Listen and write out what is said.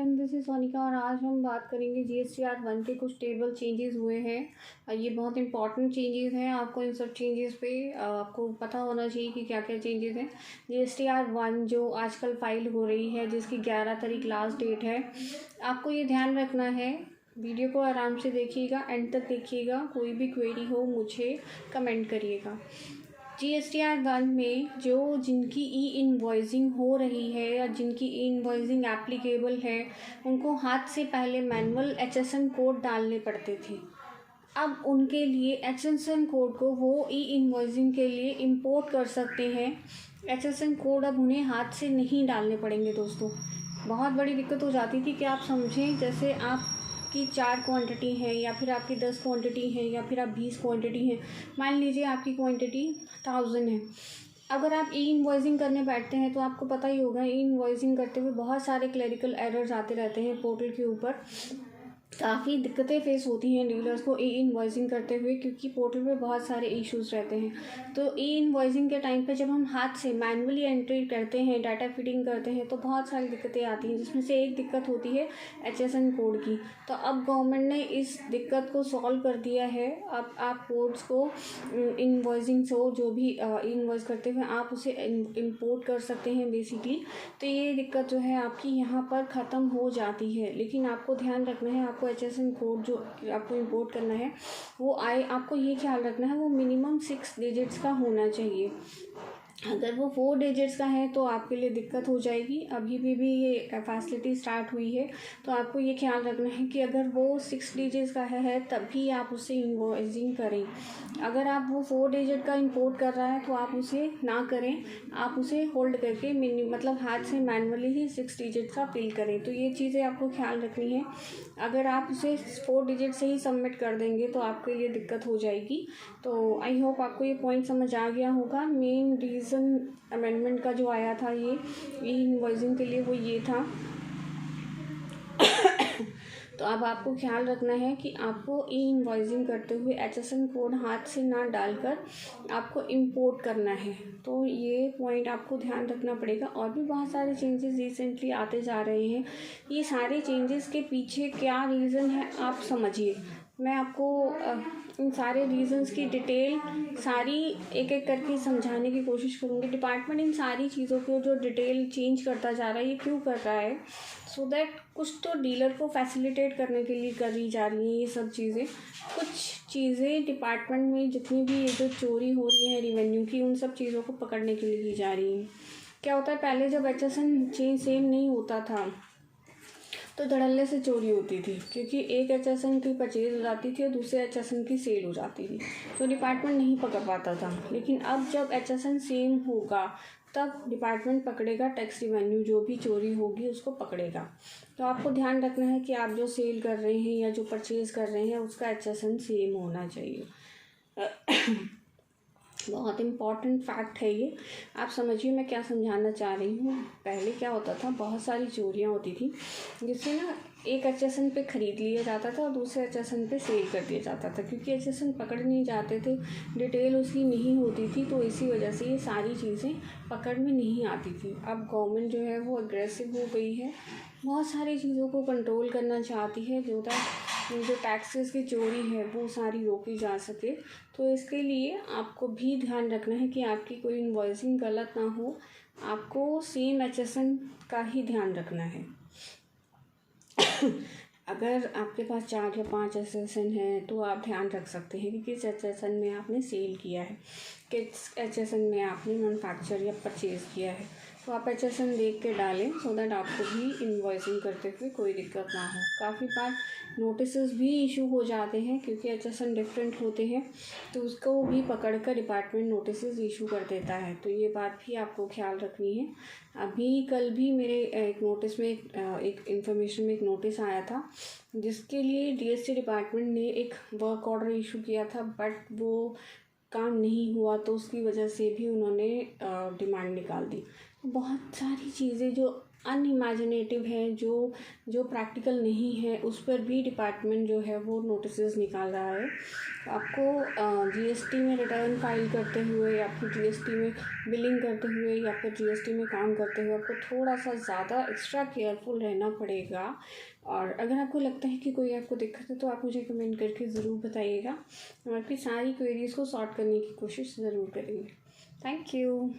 Friend, this is Sonika और आज हम बात करेंगे GSTR 1 के कुछ टेबल चेंजेस हुए हैं। ये बहुत इंपॉर्टेंट चेंजेस हैं। आपको इन सब चेंजेस पे आपको पता होना चाहिए कि क्या क्या चेंजेस हैं। GSTR 1 जो आजकल फाइल हो रही है, जिसकी 11 तारीख लास्ट डेट है, आपको ये ध्यान रखना है। वीडियो को आराम से देखिएगा, एंड तक देखिएगा। कोई भी क्वेरी हो मुझे कमेंट करिएगा। GSTR 1 में जिनकी ई इनवॉइसिंग हो रही है या जिनकी ई इनवॉइसिंग एप्लीकेबल है, उनको हाथ से पहले मैनुअल HSN कोड डालने पड़ते थे। अब उनके लिए HSN कोड को वो ई इनवॉइसिंग के लिए इंपोर्ट कर सकते हैं। HSN कोड अब उन्हें हाथ से नहीं डालने पड़ेंगे दोस्तों। बहुत बड़ी दिक्कत हो जाती थी कि आप समझें, जैसे आपकी 4 क्वांटिटी है या फिर आपकी 10 क्वांटिटी है या फिर आप 20 क्वांटिटी हैं। मान लीजिए आपकी क्वांटिटी 1000 है। अगर आप ई इनवॉइसिंग करने बैठते हैं तो आपको पता ही होगा, ई इनवॉइसिंग करते हुए बहुत सारे क्लरिकल एरर्स आते रहते हैं पोर्टल के ऊपर। काफ़ी दिक्कतें फेस होती हैं डीलर्स को ई इनवॉइसिंग करते हुए, क्योंकि पोर्टल पे बहुत सारे इश्यूज रहते हैं। तो ई इनवॉइसिंग के टाइम पे जब हम हाथ से मैनुअली एंट्री करते हैं, डाटा फीडिंग करते हैं, तो बहुत सारी दिक्कतें आती हैं, जिसमें से एक दिक्कत होती है HSN कोड की। तो अब गवर्नमेंट ने इस दिक्कत को सॉल्व कर दिया है। अब आप कोड्स को इनवॉइसिंग से जो भी इनवॉइस करते हुए आप उसे इंपोर्ट कर सकते हैं बेसिकली। तो ये दिक्कत जो है आपकी यहाँ पर ख़त्म हो जाती है। लेकिन आपको ध्यान रखना है, आपको HSN कोड जो आपको इंपोर्ट करना है वो आपको ये ख्याल रखना है वो मिनिमम 6 डिजिट्स का होना चाहिए। अगर वो 4 डिजिट्स का है तो आपके लिए दिक्कत हो जाएगी। अभी भी ये फैसिलिटी स्टार्ट हुई है, तो आपको ये ख्याल रखना है कि अगर वो 6 डिजिट्स का है तभी आप उसे इनवॉइसिंग करें। अगर आप वो 4 डिजिट का इंपोर्ट कर रहा है तो आप उसे ना करें, आप उसे होल्ड करके मतलब हाथ से मैनुअली ही 6 डिजिट का फिल करें। तो ये चीज़ें आपको ख्याल रखनी है। अगर आप उसे 4 डिजिट से ही सबमिट कर देंगे तो आपके लिए दिक्कत हो जाएगी। तो आई होप आपको ये पॉइंट समझ आ गया होगा। मेन रीज़न अमेंडमेंट का जो आया था ये ई इनवॉइसिंग के लिए, वो ये था। तो अब आपको ख्याल रखना है कि आपको ई इनवॉइसिंग करते हुए HSN कोड हाथ से ना डालकर आपको इंपोर्ट करना है। तो ये पॉइंट आपको ध्यान रखना पड़ेगा। और भी बहुत सारे चेंजेस रिसेंटली आते जा रहे हैं। ये सारे चेंजेस के पीछे क्या रीज़न है आप समझिए। मैं आपको इन सारे रीज़न्स की डिटेल सारी एक एक करके समझाने की कोशिश करूँगी। डिपार्टमेंट इन सारी चीज़ों को जो डिटेल चेंज करता जा रहा है, ये क्यों कर रहा है? सो दैट कुछ तो डीलर को फैसिलिटेट करने के लिए करी जा रही हैं ये सब चीज़ें। कुछ चीज़ें डिपार्टमेंट में जितनी भी ये जो चोरी हो रही है रेवेन्यू की, उन सब चीज़ों को पकड़ने के लिए की जा रही हैं। क्या होता है, पहले जब HSN चेंज सेम नहीं होता था तो धड़ल्ले से चोरी होती थी, क्योंकि एक HSN की परचेज हो जाती थी और दूसरे HSN की सेल हो जाती थी, तो डिपार्टमेंट नहीं पकड़ पाता था। लेकिन अब जब HSN सेम होगा तब डिपार्टमेंट पकड़ेगा, टैक्स रिवेन्यू जो भी चोरी होगी उसको पकड़ेगा। तो आपको ध्यान रखना है कि आप जो सेल कर रहे हैं या जो परचेज़ कर रहे हैं उसका HSN सेम होना चाहिए। बहुत इम्पॉर्टेंट फैक्ट है ये। आप समझिए मैं क्या समझाना चाह रही हूँ। पहले क्या होता था, बहुत सारी चोरियाँ होती थी, जिससे ना एक HSN पे ख़रीद लिया जाता था और दूसरे HSN पे सेल कर दिया जाता था, क्योंकि HSN पकड़ नहीं जाते थे, डिटेल उसकी नहीं होती थी, तो इसी वजह से ये सारी चीज़ें पकड़ में नहीं आती थी। अब गवर्नमेंट जो है वो अग्रेसिव हो गई है, बहुत सारी चीज़ों को कंट्रोल करना चाहती है, जो टैक्सेस की चोरी है वो सारी रोकी जा सके। तो इसके लिए आपको भी ध्यान रखना है कि आपकी कोई इनवॉइसिंग गलत ना हो। आपको सेम HSN का ही ध्यान रखना है। अगर आपके पास 4 या 5 HSN है तो आप ध्यान रख सकते हैं कि किस HSN में आपने सेल किया है, किस HSN में आपने मैन्युफैक्चर या परचेज़ किया है। तो आप HSN देख के डालें, सो दैट आपको भी इनवॉइसिंग करते हुए कोई दिक्कत ना हो। काफ़ी बार नोटिसेस भी इशू हो जाते हैं, क्योंकि HSN डिफरेंट होते हैं, तो उसको भी पकड़कर डिपार्टमेंट नोटिसेस इशू कर देता है। तो ये बात भी आपको ख्याल रखनी है। अभी कल भी मेरे एक नोटिस में एक इन्फॉर्मेशन में एक नोटिस आया था, जिसके लिए DST डिपार्टमेंट ने एक वर्क ऑर्डर इशू किया था, बट वो काम नहीं हुआ, तो उसकी वजह से भी उन्होंने डिमांड निकाल दी। बहुत सारी चीज़ें जो अनइमेजिनेटिव है, जो प्रैक्टिकल नहीं है, उस पर भी डिपार्टमेंट जो है वो नोटिसेस निकाल रहा है। आपको जीएसटी में रिटर्न फाइल करते हुए या फिर जीएसटी में बिलिंग करते हुए या फिर जीएसटी में काम करते हुए आपको थोड़ा सा ज़्यादा एक्स्ट्रा केयरफुल रहना पड़ेगा। और अगर आपको लगता है कि कोई आपको दिक्कत है तो आप मुझे कमेंट करके ज़रूर बताइएगा। हम आपकी सारी क्वेरीज़ को सॉर्ट करने की कोशिश ज़रूर करेंगे। Thank you.